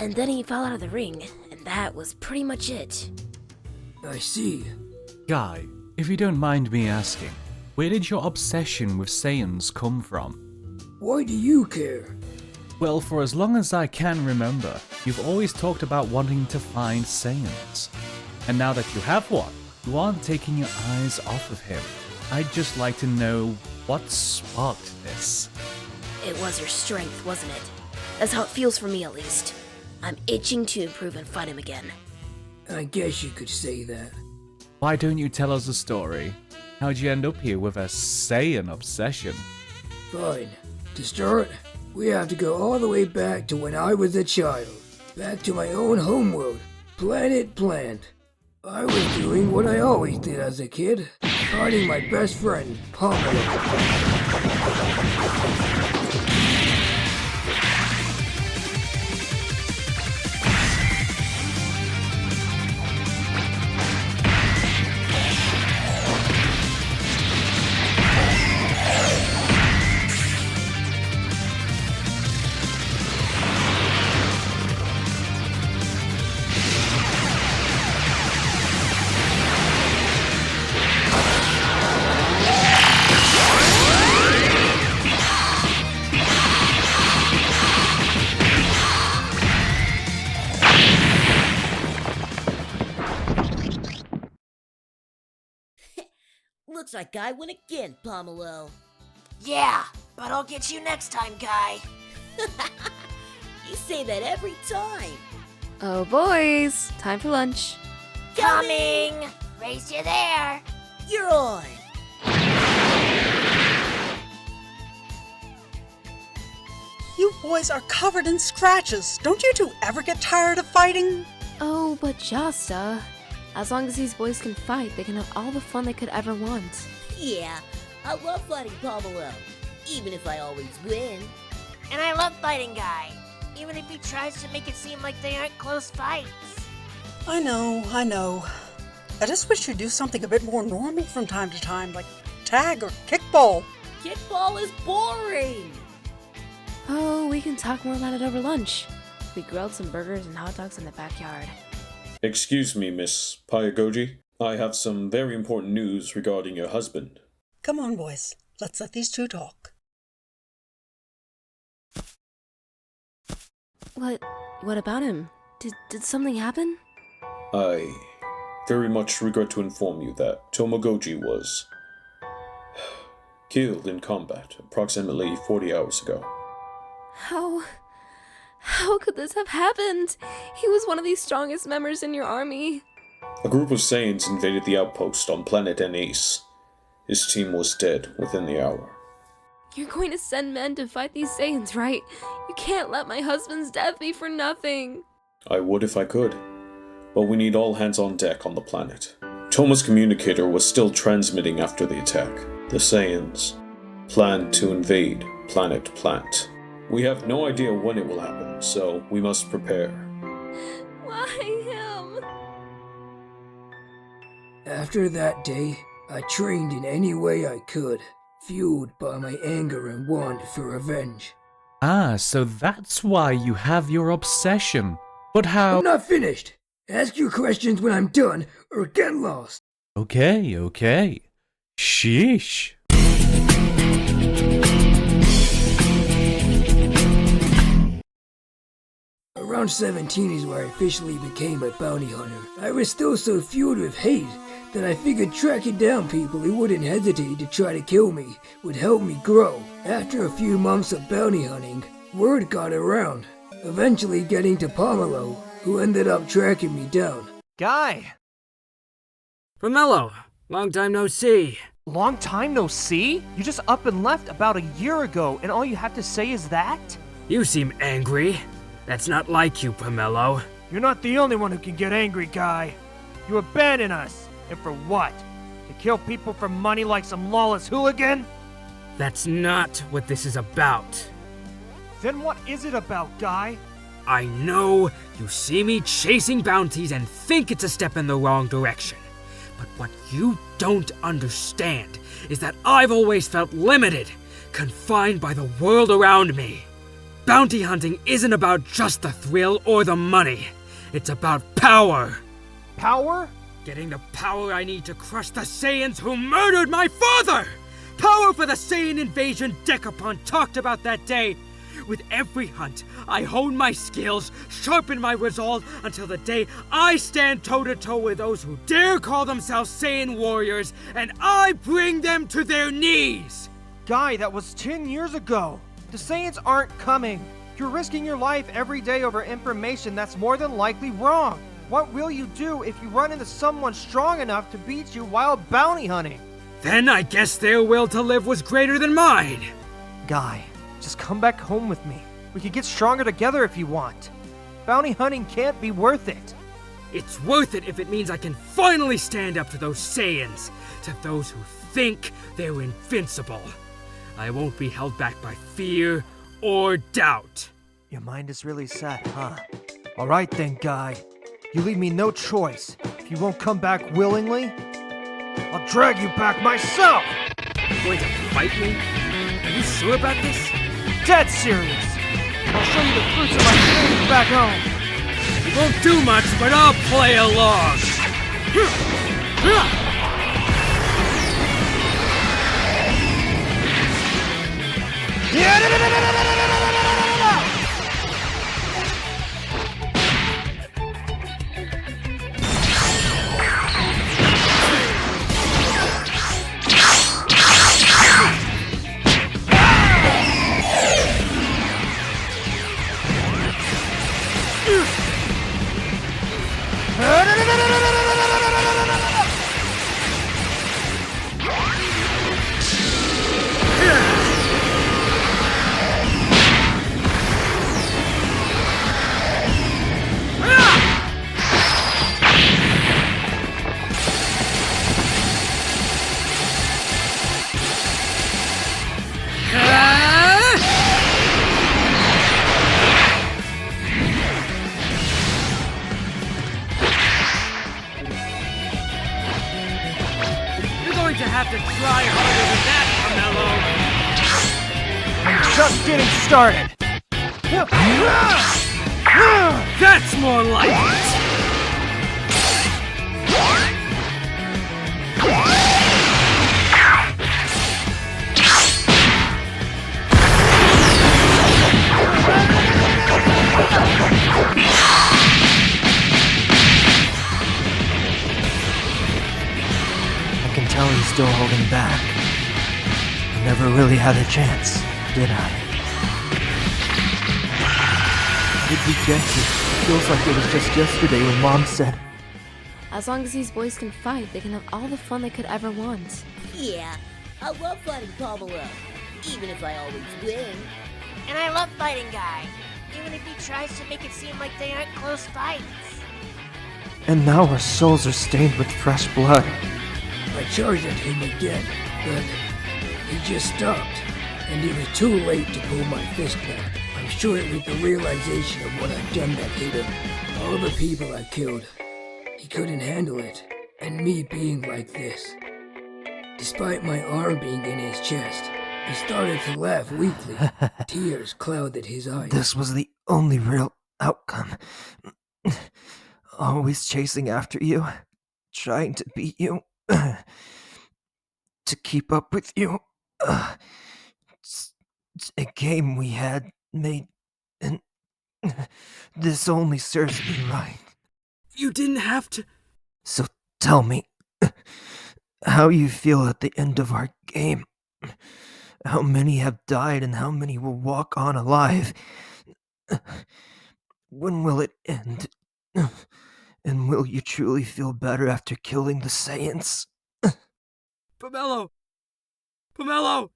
and then he fell out of the ring, and that was pretty much it. I see. Gai, if you don't mind me asking, where did your obsession with Saiyans come from? Why do you care? Well, for as long as I can remember, you've always talked about wanting to find Saiyans. And now that you have one, you aren't taking your eyes off of him. I'd just like to know what sparked this. It was your strength, wasn't it? That's how it feels for me, at least. I'm itching to improve and fight him again. I guess you could say that. Why don't you tell us a story? How'd you end up here with a Saiyan obsession? Fine. To start, we have to go all the way back to when I was a child. Back to my own homeworld, Planet Plant. I was doing what I always did as a kid, finding my best friend, Pomello. Looks like I win again, Pomello. Yeah, but I'll get you next time, Gai. You say that every time. Oh boys, time for lunch. Coming! Race you there. You're on. You boys are covered in scratches. Don't you two ever get tired of fighting? Oh, but Josta, as long as these boys can fight, they can have all the fun they could ever want. Yeah, I love fighting Pomello, even if I always win. And I love fighting Gai, even if he tries to make it seem like they aren't close fights. I know. I just wish you'd do something a bit more normal from time to time, like tag or kickball. Kickball is boring. Oh, we can talk more about it over lunch. We grilled some burgers and hot dogs in the backyard. Excuse me, Miss Paya. I have some very important news regarding your husband. Come on, boys. Let's let these two talk. What about him? Did something happen? I very much regret to inform you that Tomogoji was killed in combat approximately 40 hours ago. How could this have happened? He was one of the strongest members in your army. A group of Saiyans invaded the outpost on planet N-Ace. His team was dead within the hour. You're going to send men to fight these Saiyans, right? You can't let my husband's death be for nothing. I would if I could, but we need all hands on deck on the planet. Toma's communicator was still transmitting after the attack. The Saiyans planned to invade Planet Plant. We have no idea when it will happen, so we must prepare. Why him? After that day, I trained in any way I could, fueled by my anger and want for revenge. Ah, so that's why you have your obsession. But how— I'm not finished! Ask your questions when I'm done, or get lost! Okay. Sheesh. Around 17 is where I officially became a bounty hunter. I was still so fueled with hate that I figured tracking down people who wouldn't hesitate to try to kill me would help me grow. After a few months of bounty hunting, word got around, eventually getting to Pomello, who ended up tracking me down. Gai! Pomello, long time no see. Long time no see? You just up and left about a year ago, and all you have to say is that? You seem angry. That's not like you, Pomello. You're not the only one who can get angry, Gai. You abandoned us. And for what? To kill people for money like some lawless hooligan? That's not what this is about. Then what is it about, Gai? I know you see me chasing bounties and think it's a step in the wrong direction. But what you don't understand is that I've always felt limited, confined by the world around me. Bounty hunting isn't about just the thrill or the money. It's about power. Power? Getting the power I need to crush the Saiyans who murdered my father! Power for the Saiyan invasion Dekopon talked about that day. With every hunt, I hone my skills, sharpen my resolve until the day I stand toe-to-toe with those who dare call themselves Saiyan warriors, and I bring them to their knees! Guy, that was 10 years ago. The Saiyans aren't coming. You're risking your life every day over information that's more than likely wrong. What will you do if you run into someone strong enough to beat you while bounty hunting? Then I guess their will to live was greater than mine. Guy, just come back home with me. We could get stronger together if you want. Bounty hunting can't be worth it. It's worth it if it means I can finally stand up to those Saiyans, to those who think they're invincible. I won't be held back by fear or doubt. Your mind is really set, huh? Alright then, Guy. You leave me no choice. If you won't come back willingly, I'll drag you back myself! You're going to fight me? Are you sure about this? Dead serious! I'll show you the fruits of my training back home! You won't do much, but I'll play along! Just getting started. That's more like it! I can tell he's still holding back. I never really had a chance, did I? It'd be gentle. It feels like it was just yesterday when Mom said, As long as these boys can fight, they can have all the fun they could ever want. Yeah, I love fighting Pomello, even if I always win. And I love fighting Guy, even if he tries to make it seem like they aren't close fights. And now our souls are stained with fresh blood. I charged at him again, but he just stopped, and it was too late to pull my fist back. I'm sure it was the realization of what I'd done that hit him. All the people I killed. He couldn't handle it, and me being like this. Despite my arm being in his chest, he started to laugh weakly. Tears clouded his eyes. This was the only real outcome. Always chasing after you, trying to beat you, to keep up with you. It's a game we had made, and this only serves me right. You didn't have to. So tell me, how you feel at the end of our game. How many have died and how many will walk on alive? When will it end? And will you truly feel better after killing the Saiyans? Pomello! Pomello!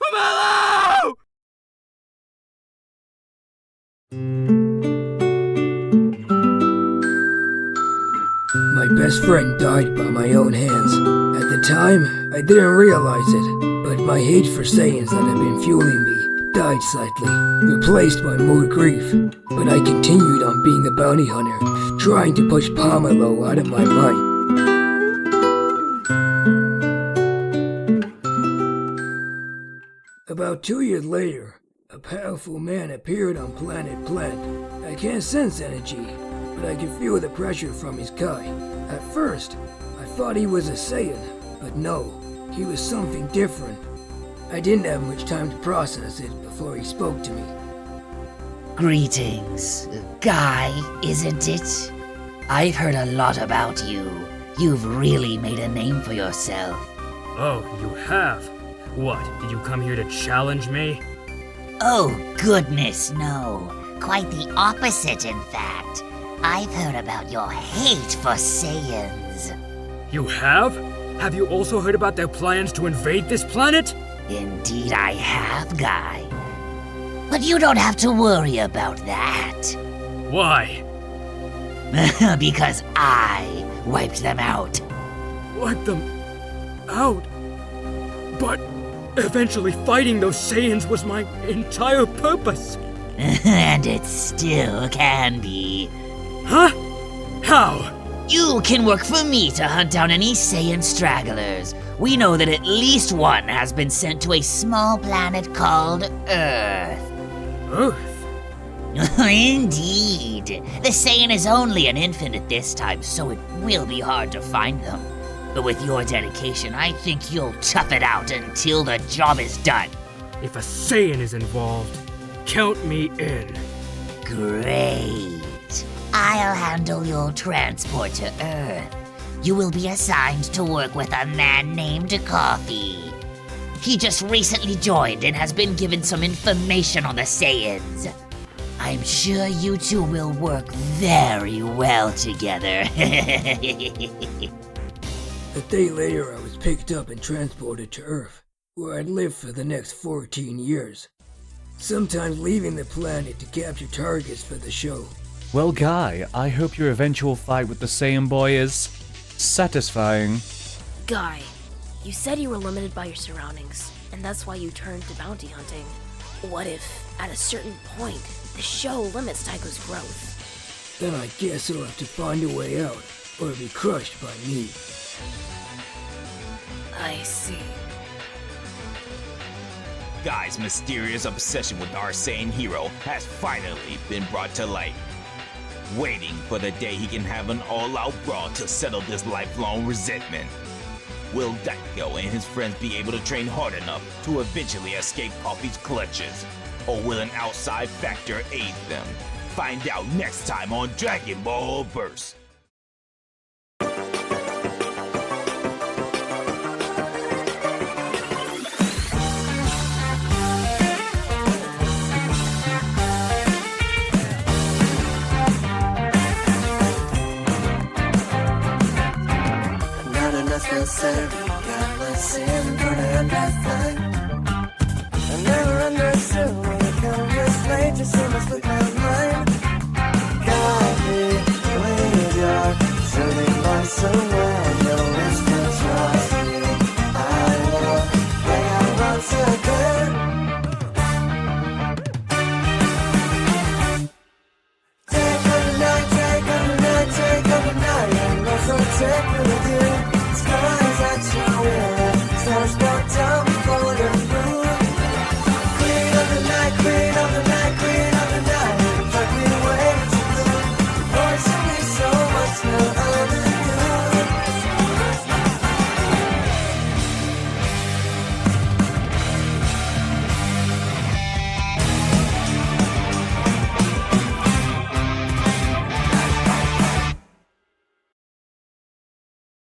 Pomello! My best friend died by my own hands. At the time, I didn't realize it, but my hate for Saiyans that had been fueling me died slightly, replaced by more grief. But I continued on being a bounty hunter, trying to push Pomello out of my mind. About 2 years later, a A powerful man appeared on planet Plant. I can't sense energy, but I can feel the pressure from his Kai. At first, I thought he was a Saiyan, but no, he was something different. I didn't have much time to process it before he spoke to me. Greetings, Guy, isn't it? I've heard a lot about you. You've really made a name for yourself. Oh, you have? What, did you come here to challenge me? Oh, goodness, no. Quite the opposite, in fact. I've heard about your hate for Saiyans. You have? Have you also heard about their plans to invade this planet? Indeed I have, Guy. But you don't have to worry about that. Why? Because I wiped them out. Wipe them out? But eventually fighting those Saiyans was my entire purpose. And it still can be. Huh? How? You can work for me to hunt down any Saiyan stragglers. We know that at least one has been sent to a small planet called Earth. Earth? Indeed. The Saiyan is only an infant at this time, so it will be hard to find them. But with your dedication, I think you'll tough it out until the job is done. If a Saiyan is involved, count me in. Great. I'll handle your transport to Earth. You will be assigned to work with a man named Coffee. He just recently joined and has been given some information on the Saiyans. I'm sure you two will work very well together. A day later, I was picked up and transported to Earth, where I'd live for the next 14 years. Sometimes leaving the planet to capture targets for the show. Well, Guy, I hope your eventual fight with the Saiyan boy is satisfying. Guy, you said you were limited by your surroundings, and that's why you turned to bounty hunting. What if, at a certain point, the show limits Tycho's growth? Then I guess I'll have to find a way out, or be crushed by me. I see. Guy's mysterious obsession with our Saiyan hero has finally been brought to light. Waiting for the day he can have an all-out brawl to settle this lifelong resentment. Will Daiko and his friends be able to train hard enough to eventually escape Coffee's clutches? Or will an outside factor aid them? Find out next time on Dragon Ball Burst. Got myself running that thing. I never understood when it comes this late to see us look like